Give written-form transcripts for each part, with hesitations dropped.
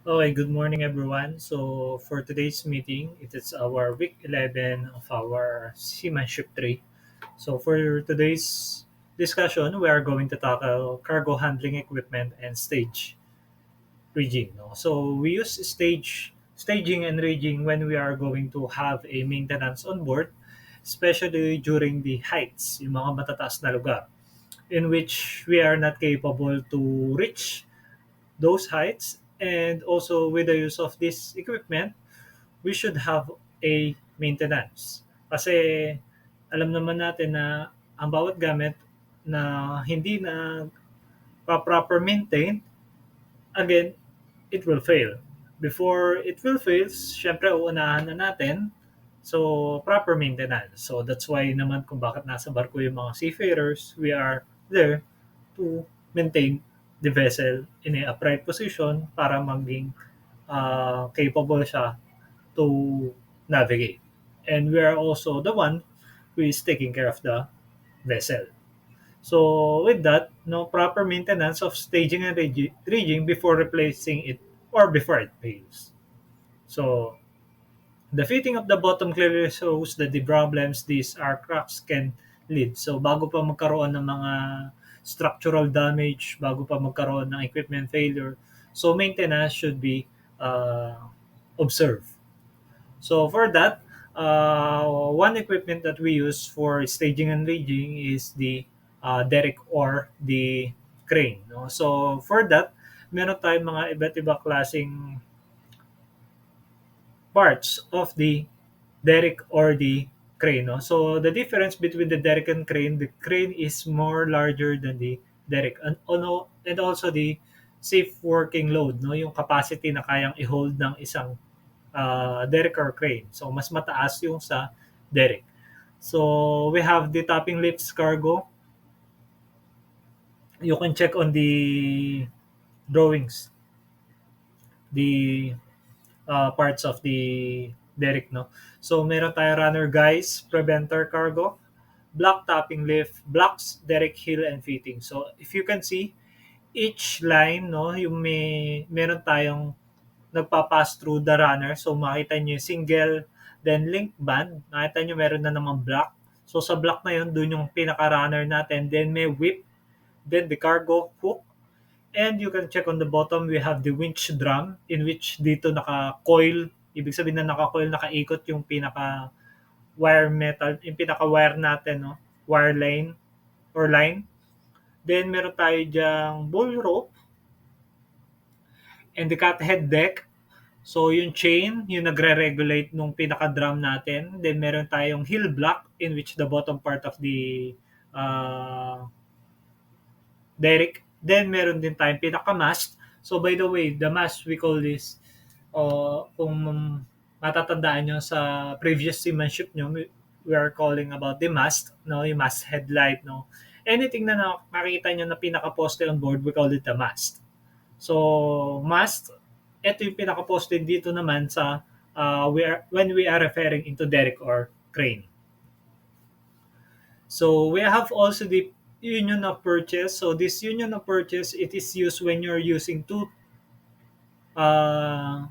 Okay, good morning everyone. So for today's meeting, it is our week 11 of our seamanship 3. So for today's discussion, we are going to tackle cargo handling equipment and stage rigging. No? So we use staging and rigging when we are going to have a maintenance on board, especially during the heights, yung mga matataas na lugar, in which we are not capable to reach those heights, and also with the use of this equipment we should have a maintenance kasi alam naman natin na ang bawat gamit na hindi na proper maintain, again it will fail. Before it will fail, syempre uunahan na natin, so proper maintenance. So that's why naman kung bakit nasa barko yung mga seafarers, we are there to maintain the vessel in a upright position para maging capable siya to navigate. And we are also the one who is taking care of the vessel. So with that, no proper maintenance of staging and rigging before replacing it or before it fails. So the fitting of the bottom clearly shows that the problems these aircrafts can lead. So bago pa magkaroon ng mga structural damage, bago pa magkaroon ng equipment failure, so maintenance should be observed. So for that, one equipment that we use for staging and rigging is the derrick or the crane. No? So for that, meron tayong mga iba't ibang klaseng parts of the derrick or the crane. No? So the difference between the derrick and crane, the crane is more larger than the derrick, and also the safe working load, no, yung capacity na kayang i-hold ng isang derrick or crane. So mas mataas yung sa derrick. So we have the topping lifts cargo. You can check on the drawings the parts of the derrick, no. So meron tayo runner guys, preventer cargo, block topping lift, blocks, derrick heel and fitting. So if you can see each line, no, yung meron tayong nagpa-pass through the runner. So makita niyo yung single, then link band. Makita niyo meron na namang block. So sa block na yun, dun yung pinaka-runner natin. Then may whip, then the cargo hook. And you can check on the bottom, we have the winch drum in which dito naka-coil. Ibig sabihin na naka-coil, nakaikot yung pinaka-wire metal, yung pinaka-wire natin, no? Wire line or line. Then meron tayo dyang bull rope and the cat head deck. So, yung chain, yung nagre-regulate nung pinaka-drum natin. Then, meron tayong heel block in which the bottom part of the derrick. Then, meron din tayong pinaka-mast. So, by the way, the mast, we call this, kung matatandaan nyo sa previous seamanship nyo, we are calling about the mast, no? Yung mast headlight, no? Anything na makikita nyo na pinaka-poste on board, we call it the mast. So, mast, ito yung pinaka-poste dito naman sa when we are referring into derrick or crane. So, we have also the union of purchase. So, this union of purchase, it is used when you're using uh,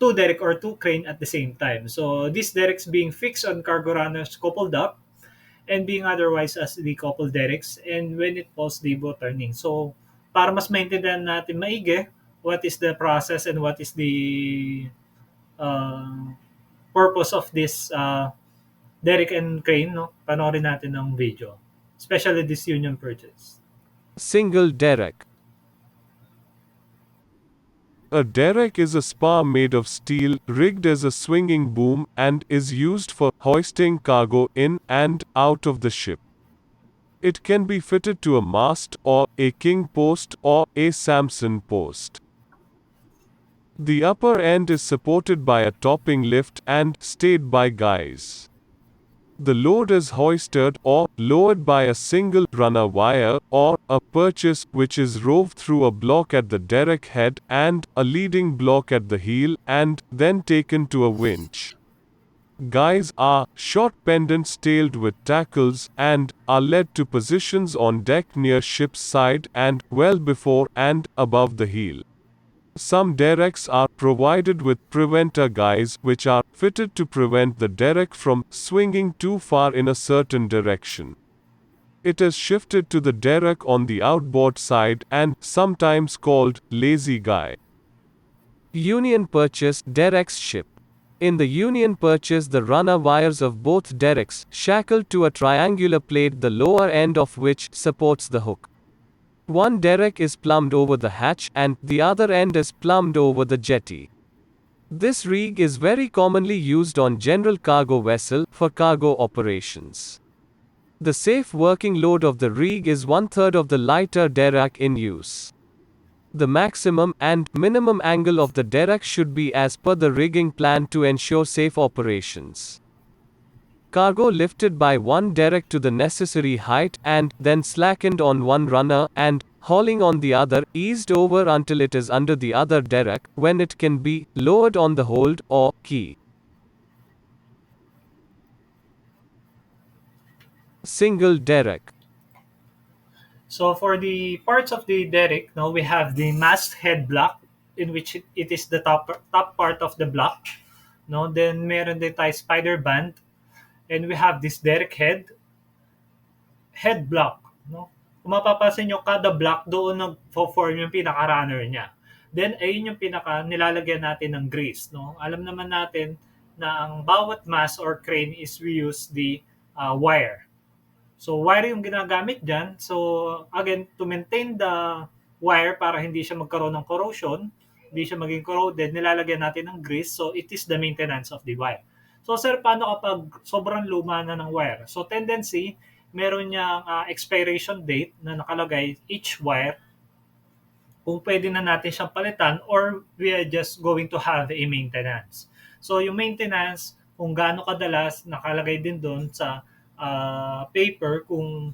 two derrick or two crane at the same time. So, these derricks being fixed on cargo runners coupled up and being otherwise as the coupled derricks, and when it falls, debo turning. So, para mas maintindihan natin maigi what is the process and what is the uh, purpose of this derrick and crane, no? Panoorin natin ng video. Especially this union purchase. Single derrick. A derrick is a spar made of steel, rigged as a swinging boom, and is used for hoisting cargo in and out of the ship. It can be fitted to a mast, or a king post, or a Samson post. The upper end is supported by a topping lift and stayed by guys. The load is hoisted or lowered by a single runner wire or a purchase which is rove through a block at the derrick head and a leading block at the heel and then taken to a winch. Guys are short pendants tailed with tackles and are led to positions on deck near ship's side and well before and above the heel. Some derricks are provided with preventer guys which are fitted to prevent the derrick from swinging too far in a certain direction. It is shifted to the derrick on the outboard side and sometimes called lazy guy. Union purchase derricks ship. In the union purchase, the runner wires of both derricks shackled to a triangular plate, the lower end of which supports the hook. One derrick is plumbed over the hatch and the other end is plumbed over the jetty. This rig is very commonly used on general cargo vessel for cargo operations. The safe working load of the rig is 1/3 of the lighter derrick in use. The maximum and minimum angle of the derrick should be as per the rigging plan to ensure safe operations. Cargo lifted by one derrick to the necessary height and then slackened on one runner and hauling on the other, eased over until it is under the other derrick, when it can be lowered on the hold or key. Single derrick. So for the parts of the derrick, now we have the mast head block, in which it is the top part of the block. No, then meron din tayo spider band, and we have this derrick head block. No? Kung mapapansin nyo, kada block doon nag-form yung pinaka-runner niya. Then, ayun yung pinaka nilalagyan natin ng grease. No? Alam naman natin na ang bawat mast or crane is we use the wire. So, wire yung ginagamit dyan. So, again, to maintain the wire para hindi siya magkaroon ng corrosion, hindi siya maging corroded, nilalagyan natin ng grease. So, it is the maintenance of the wire. So, sir, paano kapag sobrang luma na ng wire? So, tendency, meron niyang expiration date na nakalagay each wire, kung pwede na natin siyang palitan or we are just going to have a maintenance. So, yung maintenance, kung gaano kadalas, nakalagay din doon sa paper kung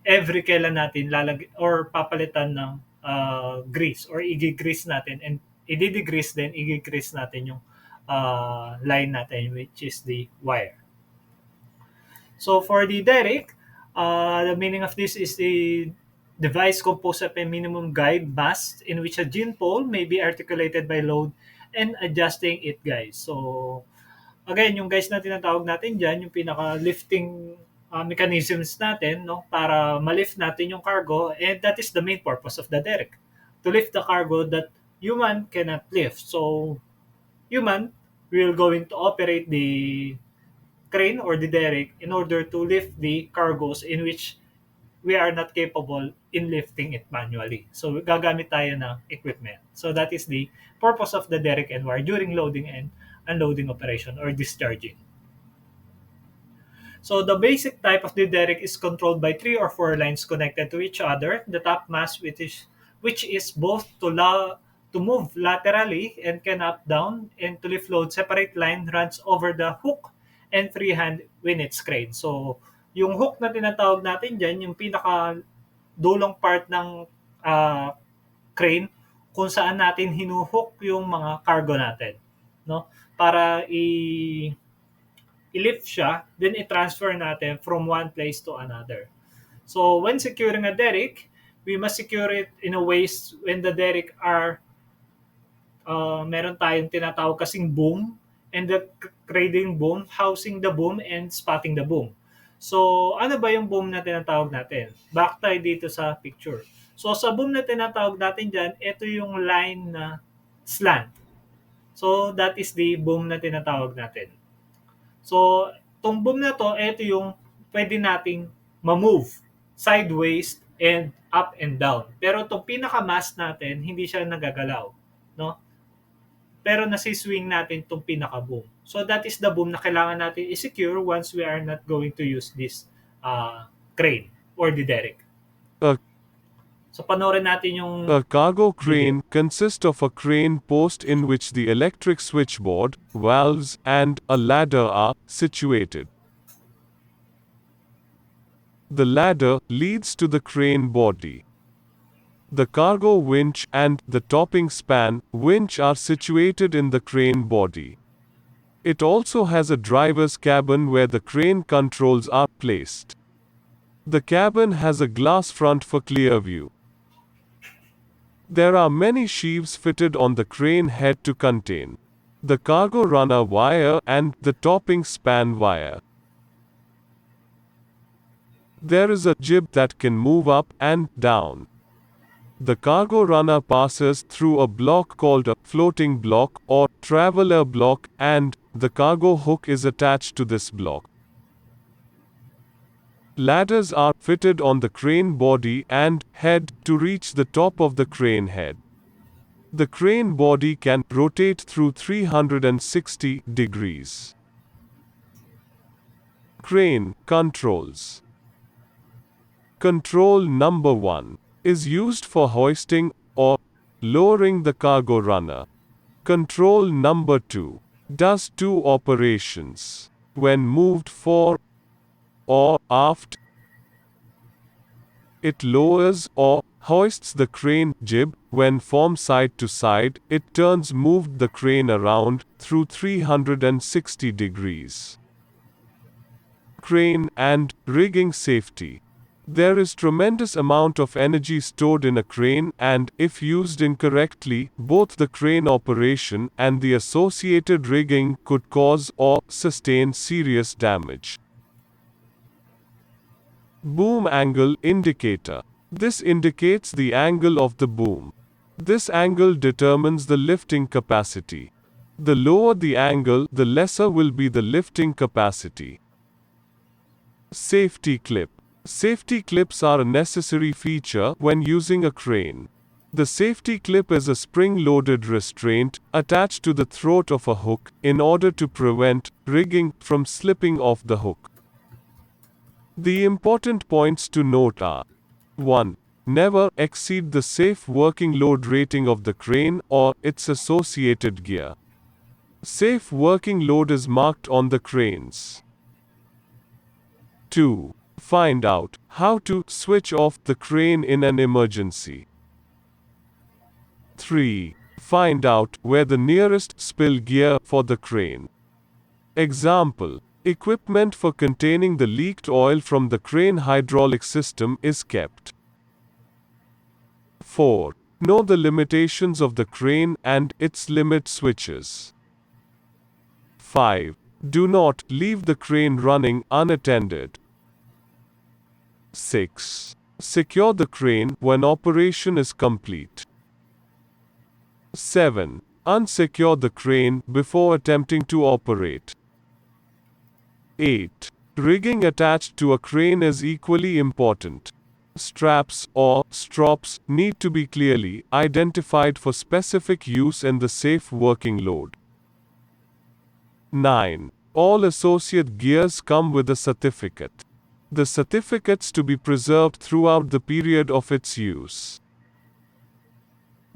every kailan natin or papalitan ng grease or i-grease natin, and i-degrease din, i-grease natin yung line natin, which is the wire. So for the derrick, the meaning of this is the device composed of a minimum guide mast in which a gin pole may be articulated by load and adjusting it, guys. So again, yung guys na tinatawag natin dyan, yung pinaka-lifting mechanisms natin, no, para ma-lift natin yung cargo, and that is the main purpose of the derrick, to lift the cargo that human cannot lift. So human will going to operate the crane or the derrick in order to lift the cargoes in which we are not capable in lifting it manually. So gagamit tayo ng equipment. So that is the purpose of the derrick and wire during loading and unloading operation or discharging. So the basic type of the derrick is controlled by 3 or 4 lines connected to each other. The top mast, which is both to move laterally and can up down, and to lift load, separate line runs over the hook and freehand when it's craned. So yung hook na tinatawag natin dyan, yung pinaka dulong part ng crane kung saan natin hinuhook yung mga cargo natin, no? Para i-lift siya, then i-transfer natin from one place to another. So when securing a derrick, we must secure it in a ways when the derrick are meron tayong tinatawag kasing boom, and the cradling boom, housing the boom, and spotting the boom. So, ano ba yung boom na tinatawag natin? Back tayo dito sa picture. So, sa boom na tinatawag natin dyan, ito yung line na slant. So, that is the boom na tinatawag natin. So, itong boom na to, ito yung pwede nating ma-move sideways and up and down. Pero itong pinaka-mast natin, hindi siya nagagalaw, no? Pero nasiswing natin itong pinaka-boom. So that is the boom na kailangan natin i-secure once we are not going to use this crane or the derrick. A, So panoorin natin yung a cargo video. crane consists of a crane post in which the electric switchboard, valves, and a ladder are situated. The ladder leads to the crane body. The cargo winch and the topping span winch are situated in the crane body. It also has a driver's cabin where the crane controls are placed. The cabin has a glass front for clear view. There are many sheaves fitted on the crane head to contain the cargo runner wire and the topping span wire. There is a jib that can move up and down. The cargo runner passes through a block called a floating block or traveler block, and the cargo hook is attached to this block. Ladders are fitted on the crane body and head to reach the top of the crane head. The crane body can rotate through 360 degrees. Crane controls. Control number 1 is used for hoisting or lowering the cargo runner. Control number 2 does two operations. When moved fore or aft, it lowers or hoists the crane jib. When from side to side, it turns moved the crane around through 360 degrees. Crane and rigging safety. There is tremendous amount of energy stored in a crane, and if used incorrectly, both the crane operation and the associated rigging could cause or sustain serious damage. Boom angle indicator. This indicates the angle of the boom. This angle determines the lifting capacity. The lower the angle, the lesser will be the lifting capacity. Safety clip. Safety clips are a necessary feature when using a crane. The safety clip is a spring-loaded restraint attached to the throat of a hook in order to prevent rigging from slipping off the hook. The important points to note are: 1. Never exceed the safe working load rating of the crane or its associated gear. Safe working load is marked on the cranes. 2. Find out how to switch off the crane in an emergency. 3. Find out where the nearest spill gear for the crane. Example: equipment for containing the leaked oil from the crane hydraulic system is kept. 4. Know the limitations of the crane and its limit switches. 5. Do not leave the crane running unattended. 6. Secure the crane when operation is complete. 7. Unsecure the crane before attempting to operate. 8. Rigging attached to a crane is equally important. Straps or strops need to be clearly identified for specific use in the safe working load. 9. All associate gears come with a certificate. The certificates to be preserved throughout the period of its use.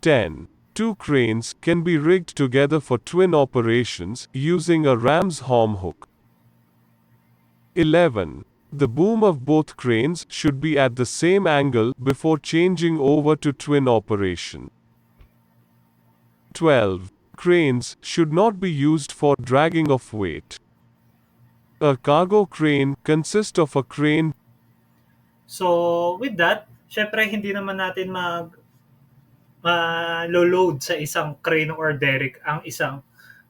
10. Two cranes can be rigged together for twin operations using a ram's horn hook. 11. The boom of both cranes should be at the same angle before changing over to twin operation. 12. Cranes should not be used for dragging of weight. A cargo crane consists of a crane. So, with that, syempre hindi naman natin load sa isang crane or derrick ang isang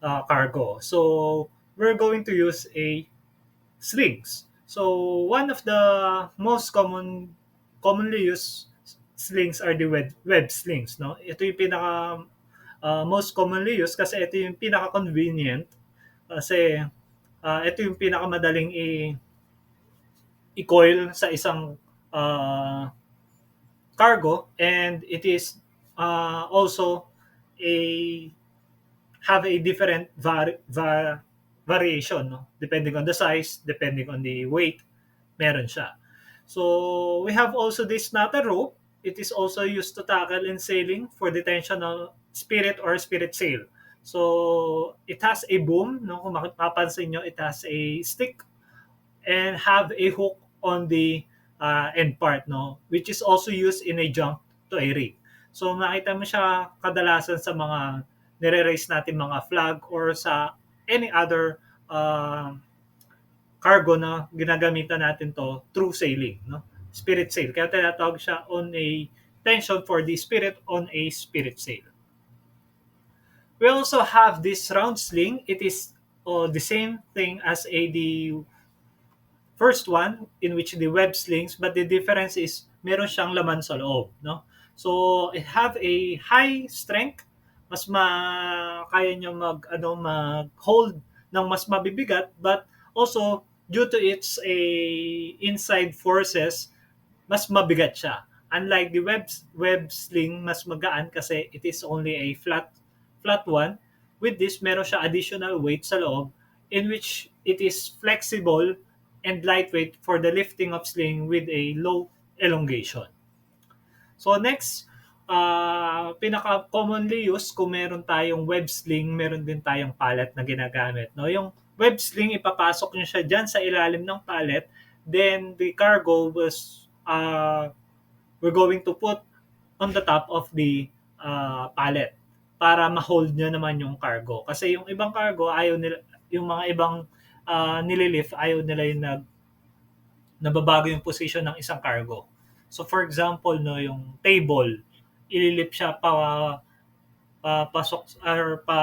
cargo. So, we're going to use a slings. So, one of the most commonly used slings are the web slings, no? Ito yung pinaka most commonly used kasi ito yung pinaka convenient kasi ito yung pinakamadaling i-coil sa isang uh, cargo, and it is also a have a different variation, no? Depending on the size, depending on the weight, meron siya. So we have also this knotted rope. It is also used to tackle in sailing for detention of spirit or spirit sail. So it has a boom, no? Kung mapapansin nyo, it has a stick and have a hook on the end part, no, which is also used in a jump to a rig. So makita mo siya kadalasan sa mga nire-raise natin mga flag or sa any other cargo na ginagamitan natin to through sailing, no? Spirit sail. Kaya tinatawag siya on a tension for the spirit on a spirit sail. We also have this round sling. It is the same thing as the first one in which the web slings, but the difference is meron siyang laman sa loob, no? So it have a high strength, mas kaya niya mag-hold ng mas mabibigat, but also due to its inside forces, mas mabigat siya. Unlike the web sling, mas magaan kasi it is only a flat one. With this, meron siya additional weight sa loob in which it is flexible and lightweight for the lifting of sling with a low elongation. So next, pinaka commonly used kung meron tayong web sling, meron din tayong pallet na ginagamit. No, yung web sling ipapasok niyo siya diyan sa ilalim ng pallet, then the cargo was we're going to put on the top of the pallet para ma-hold niya naman yung cargo. Kasi yung ibang cargo ayaw nila, yung mga ibang nililift ayaw nila yung nababago yung position ng isang cargo. So for example, no, yung table, ililip siya pasok or pa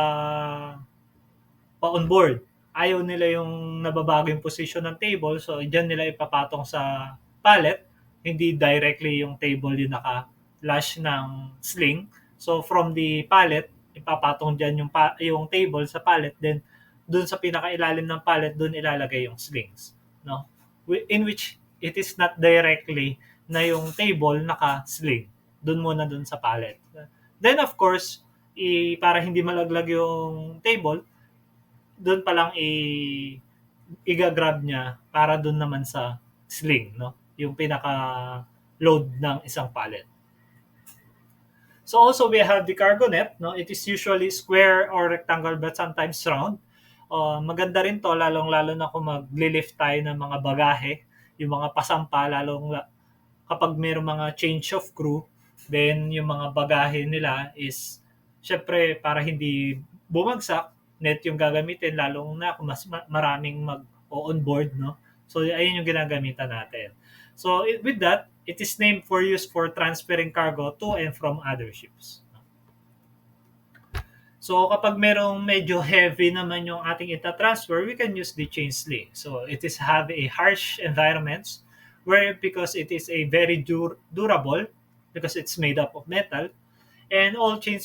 on board. Ayaw nila yung nababago yung position ng table, so diyan nila ipapatong sa pallet, hindi directly yung table yung naka-lash ng sling. So from the pallet, ipapatong diyan yung table sa pallet, then dun sa pinakailalim ng pallet dun ilalagay yung slings, no? In which it is not directly na yung table naka-sling. Dun muna dun sa pallet. Then of course, para hindi malaglag yung table, dun pa lang i-grab niya para dun naman sa sling, no? Yung pinaka load ng isang pallet. So also we have the cargo net, no? It is usually square or rectangle but sometimes round. Maganda rin to lalong-lalo na kung magli-lift tayo ng mga bagahe, yung mga pasampa, kapag mayroong mga change of crew, then yung mga bagahe nila is syempre para hindi bumagsak, net yung gagamitin lalong na kung mas maraming on board, no? So ayun yung ginagamitan natin. So with that, it is named for use for transferring cargo to and from other ships. So kapag merong medyo heavy naman yung ating ita-transfer, we can use the chain sling. So it is have a harsh environments where because it is a very durable because it's made up of metal, and all chain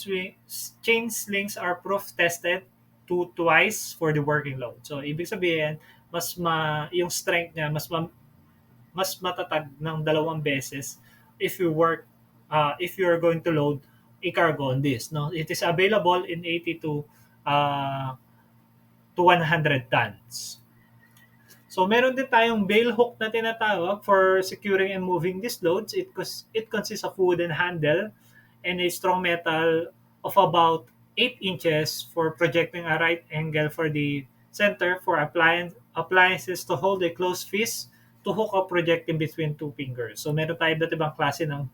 slings are proof tested twice for the working load. So ibig sabihin, yung strength niya mas matatag ng dalawang beses if you're going to load a cargo on this, no? It is available in 80 to 100 tons. So meron din tayong bail hook na tinatawag for securing and moving these loads. It consists of wooden handle and a strong metal of about 8 inches for projecting a right angle for the center for appliances to hold a closed fist to hook up projecting between two fingers. So meron tayong iba't ibang klase ng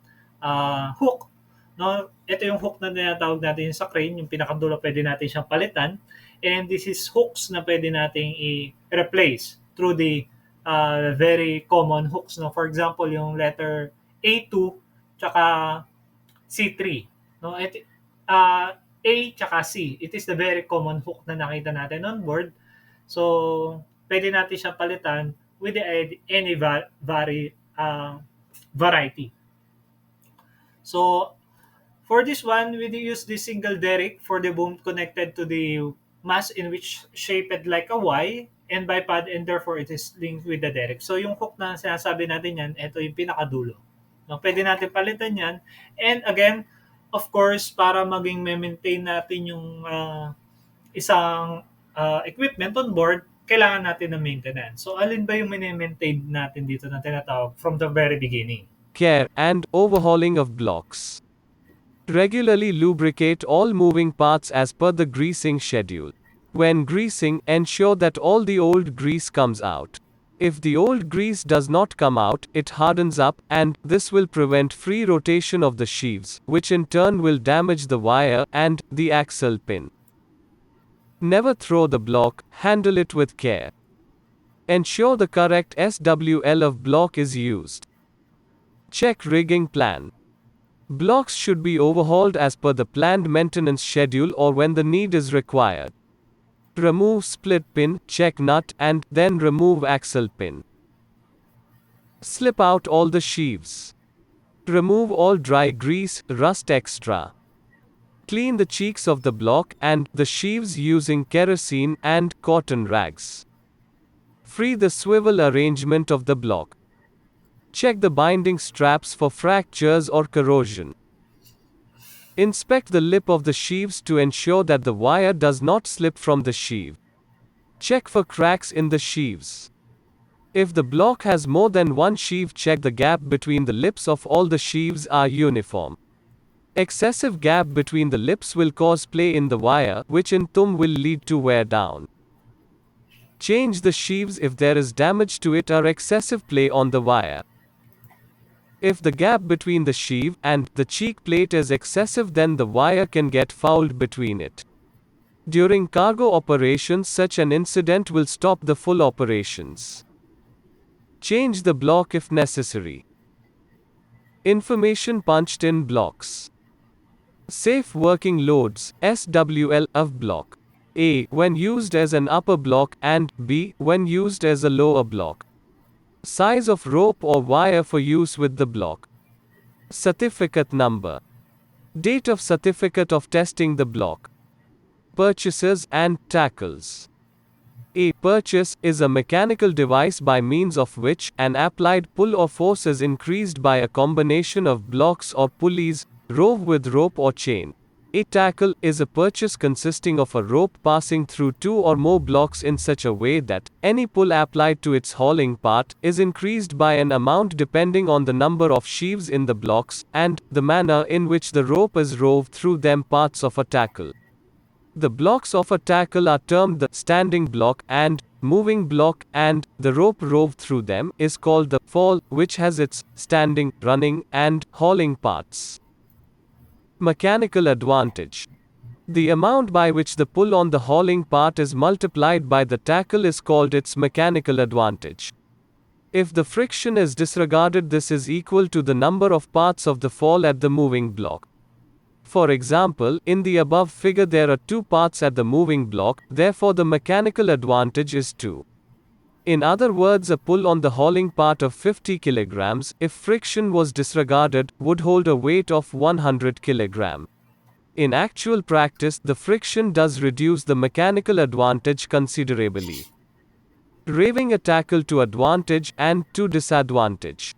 hook. No? Ito yung hook na tinatawag natin sa crane, yung pinakadulo pwede natin siyang palitan. And this is hooks na pwede nating i-replace through the very common hooks. No? For example, yung letter A2 tsaka C3. No? A tsaka C. It is the very common hook na nakita natin on board. So, pwede natin siyang palitan with any variety. So, for this one, we use the single derrick for the boom connected to the mast in which shaped like a Y and bipod, and therefore it is linked with the derrick. So yung hook na sinasabi natin yan, ito yung pinakadulo. No, pwede natin palitan yan. And again, of course, para maging maintain natin yung isang equipment on board, kailangan natin ng maintenance. So alin ba yung maintain natin dito na tinatawag from the very beginning? Care and overhauling of blocks. Regularly lubricate all moving parts as per the greasing schedule. When greasing, ensure that all the old grease comes out. If the old grease does not come out, it hardens up, and this will prevent free rotation of the sheaves, which in turn will damage the wire and the axle pin. Never throw the block, handle it with care. Ensure the correct SWL of block is used. Check rigging plan. Blocks should be overhauled as per the planned maintenance schedule or when the need is required. Remove split pin, check nut, and then remove axle pin. Slip out all the sheaves. Remove all dry grease, rust extra. Clean the cheeks of the block and the sheaves using kerosene and cotton rags. Free the swivel arrangement of the block. Check the binding straps for fractures or corrosion. Inspect the lip of the sheaves to ensure that the wire does not slip from the sheave. Check for cracks in the sheaves. If the block has more than one sheave, check the gap between the lips of all the sheaves are uniform. Excessive gap between the lips will cause play in the wire, which in turn will lead to wear down. Change the sheaves if there is damage to it or excessive play on the wire. If the gap between the sheave and the cheek plate is excessive, then the wire can get fouled between it. During cargo operations, such an incident will stop the full operations. Change the block if necessary. Information punched in blocks. Safe working loads, SWL, of block A when used as an upper block and B when used as a lower block. Size of rope or wire for use with the block. Certificate number. Date of certificate of testing the block. Purchases and tackles. A purchase is a mechanical device by means of which an applied pull or force is increased by a combination of blocks or pulleys, rove with rope or chain. A tackle is a purchase consisting of a rope passing through two or more blocks in such a way that any pull applied to its hauling part is increased by an amount depending on the number of sheaves in the blocks and the manner in which the rope is rove through them parts of a tackle. The blocks of a tackle are termed the standing block and moving block, and the rope rove through them is called the fall, which has its standing, running, and hauling parts. Mechanical advantage. The amount by which the pull on the hauling part is multiplied by the tackle is called its mechanical advantage. If the friction is disregarded, this is equal to the number of parts of the fall at the moving block. For example, in the above figure there are 2 parts at the moving block, therefore the mechanical advantage is 2. In other words, a pull on the hauling part of 50 kg, if friction was disregarded, would hold a weight of 100 kg. In actual practice, the friction does reduce the mechanical advantage considerably. Raving a tackle to advantage and to disadvantage.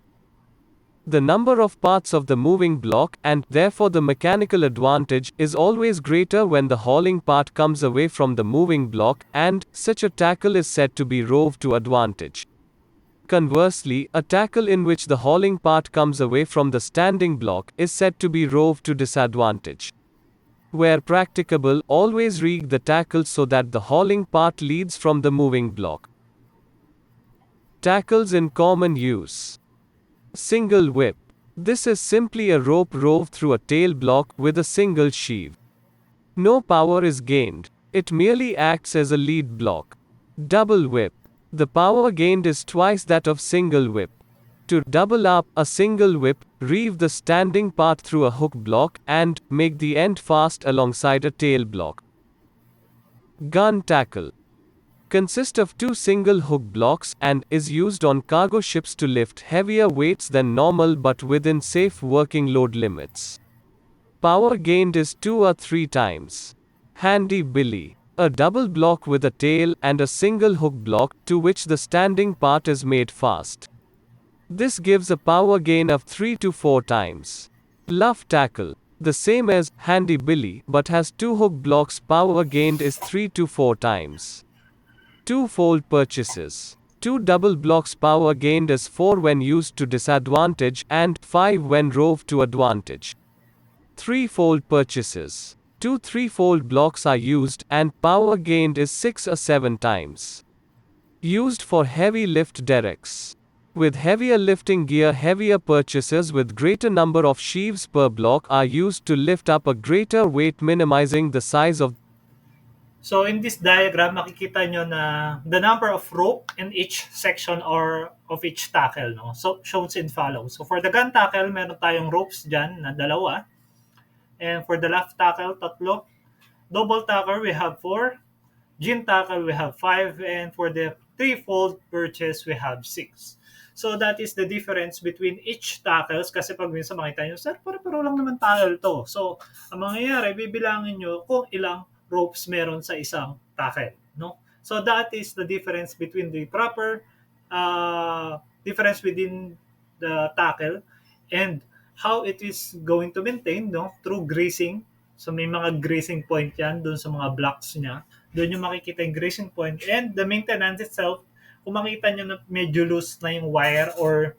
The number of parts of the moving block, and therefore the mechanical advantage, is always greater when the hauling part comes away from the moving block, and such a tackle is said to be rove to advantage. Conversely, a tackle in which the hauling part comes away from the standing block is said to be rove to disadvantage. Where practicable, always rig the tackle so that the hauling part leads from the moving block. Tackles in common use. Single whip. This is simply a rope rove through a tail block with a single sheave. No power is gained. It merely acts as a lead block. Double whip. The power gained is twice that of single whip. To double up a single whip, reeve the standing part through a hook block and make the end fast alongside a tail block. Gun tackle. Consists of 2 single hook blocks and is used on cargo ships to lift heavier weights than normal but within safe working load limits. Power gained is 2 or 3 times. Handy billy. A double block with a tail and a single hook block to which the standing part is made fast. This gives a power gain of 3 to 4 times. Luff tackle. The same as handy billy but has 2 hook blocks. Power gained is 3 to 4 times. 2-fold purchases. 2 double blocks. Power gained is 4 when used to disadvantage and 5 when rove to advantage. 3-fold purchases. 2 3-fold blocks are used and power gained is 6 or 7 times. Used for heavy lift derricks. With heavier lifting gear, heavier purchases with greater number of sheaves per block are used to lift up a greater weight, minimizing the size of So in this diagram, makikita nyo na the number of rope in each section or of each tackle, no? So shows in follow. So for the gun tackle, meron tayong ropes dyan na dalawa. And for the left tackle, tatlo. Double tackle, we have four. Gym tackle, we have five. And for the threefold purchase, we have six. So that is the difference between each tackles. Kasi pag minsan makita nyo, sir, pare-paro lang naman tackle to. So, ang mangyayari, bibilangin nyo kung ilang ropes meron sa isang tackle. No? So that is the difference between the proper difference within the tackle and how it is going to maintain, no, through greasing. So may mga greasing point yan doon sa mga blocks niya. Doon yung makikita yung greasing point. And the maintenance itself, kung makita nyo na medyo loose na yung wire or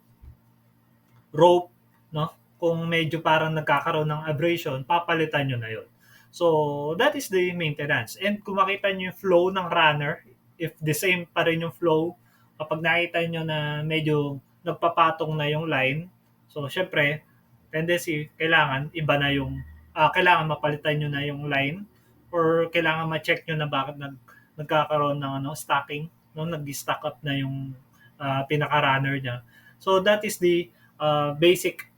rope, no? Kung medyo parang nagkakaroon ng abrasion, papalitan nyo na yun. So, that is the maintenance. And kung makita nyo yung flow ng runner, if the same pa rin yung flow, kapag nakita nyo na medyo nagpapatong na yung line, so, syempre, tendency, kailangan iba na yung, kailangan mapalitan nyo na yung line or kailangan ma-check nyo na bakit nagkakaroon ng stacking, no? Nag-stack up na yung pinaka-runner niya. So, that is the basic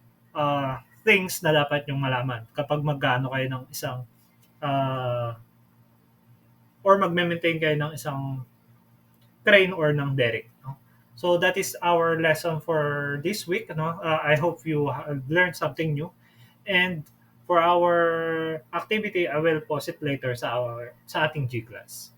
things na dapat yung malaman kapag magkano kayo ng isang uh, or magme-maintain kayo ng isang crane or ng derrick. No? So that is our lesson for this week. No? I hope you have learned something new. And for our activity, I will post it later sa ating G class.